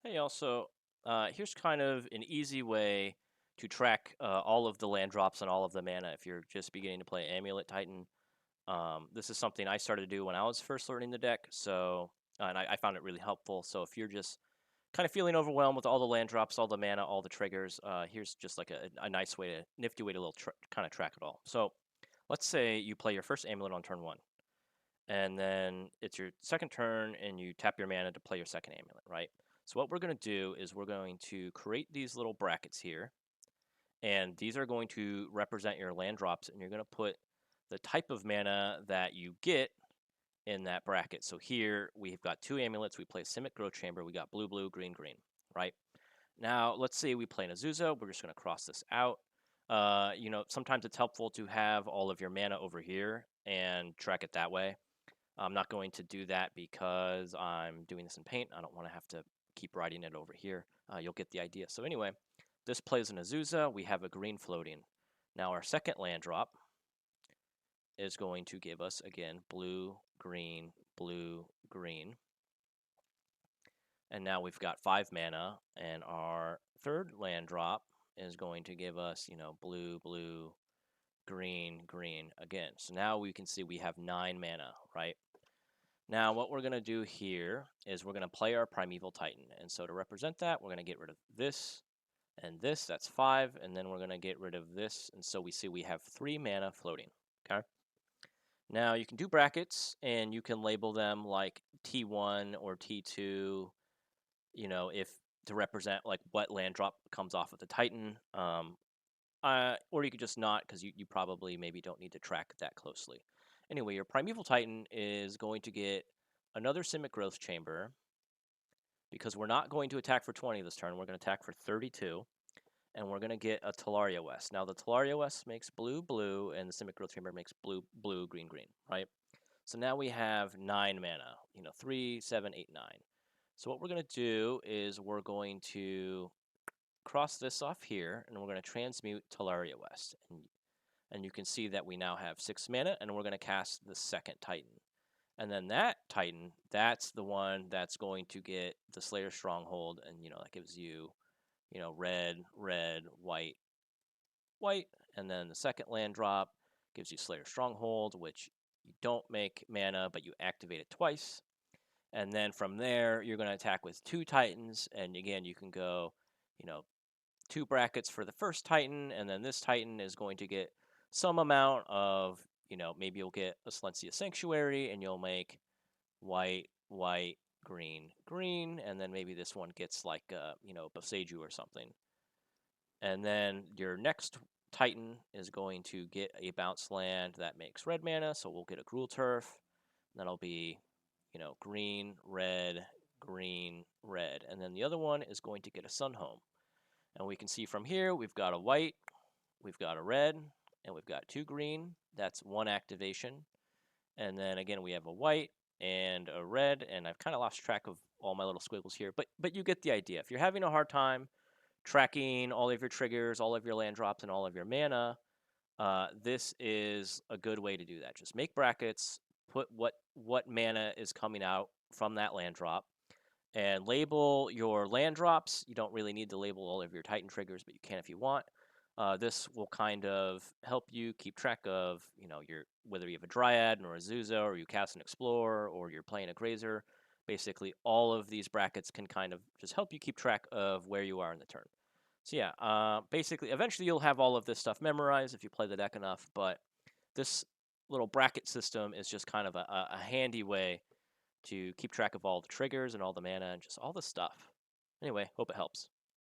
Hey, also, here's kind of an easy way to track all of the land drops and all of the mana if you're just beginning to play Amulet Titan. This is something I started to do when I was first learning the deck, so and I found it really helpful. So if you're just kind of feeling overwhelmed with all the land drops, all the mana, all the triggers, here's just like a nice way to, nifty way to little kind of track it all. So let's say you play your first Amulet on turn one, and then it's your second turn and you tap your mana to play your second amulet, right? So what we're going to do is we're going to create these little brackets here, and these are going to represent your land drops, and you're going to put the type of mana that you get in that bracket. So here we've got two amulets. We play Simic Growth Chamber. We got blue, blue, green, green, right? Now let's say we play an Azusa. We're just going to cross this out. Sometimes it's helpful to have all of your mana over here and track it that way. I'm not going to do that because I'm doing this in Paint. I don't want to have to keep writing it over here. You'll get the idea. So anyway, this plays an Azusa. We have a green floating. Now our second land drop is going to give us, again, blue, green, blue, green. And now we've got 5 mana. And our third land drop is going to give us, blue, blue, green, green again. So now we can see we have 9 mana, right? Now, what we're going to do here is we're going to play our Primeval Titan. And so to represent that, we're going to get rid of this and this. That's 5. And then we're going to get rid of this. And so we see we have 3 mana floating. Okay. Now, you can do brackets, and you can label them like T1 or T2, if to represent like what land drop comes off of the Titan. Or you could just not, because you probably maybe don't need to track that closely. Anyway, your Primeval Titan is going to get another Simic Growth Chamber, because we're not going to attack for 20 this turn. We're going to attack for 32, and we're going to get a Talaria West. Now, the Talaria West makes blue, blue, and the Simic Growth Chamber makes blue, blue, green, green, right? So now we have 9 mana, 3, 7, 8, 9. So what we're going to do is we're going to cross this off here, and we're going to transmute Talaria West. And you can see that we now have 6 mana, and we're going to cast the second Titan. And then that Titan, that's the one that's going to get the Slayer Stronghold, and, that gives you, red, red, white, white. And then the second land drop gives you Slayer Stronghold, which you don't make mana, but you activate it twice. And then from there, you're going to attack with 2 Titans, and again, you can go, 2 brackets for the first Titan, and then this Titan is going to get some amount of, maybe you'll get a Silencia Sanctuary, and you'll make white, white, green, green, and then maybe this one gets like, Boseiju or something. And then your next Titan is going to get a bounce land that makes red mana, so we'll get a Gruul Turf. That'll be, green, red, green, red. And then the other one is going to get a Sunhome. And we can see from here, we've got a white, we've got a red, and we've got 2 green. That's 1 activation. And then again, we have a white and a red, and I've kind of lost track of all my little squiggles here, but you get the idea. If you're having a hard time tracking all of your triggers, all of your land drops, and all of your mana, this is a good way to do that. Just make brackets, put what mana is coming out from that land drop, and label your land drops. You don't really need to label all of your Titan triggers, but you can if you want. This will kind of help you keep track of, whether you have a Dryad or a Azusa, or you cast an Explorer, or you're playing a Grazer. Basically, all of these brackets can kind of just help you keep track of where you are in the turn. So yeah, basically, eventually you'll have all of this stuff memorized if you play the deck enough, but this little bracket system is just kind of a handy way to keep track of all the triggers and all the mana and just all the stuff. Anyway, hope it helps.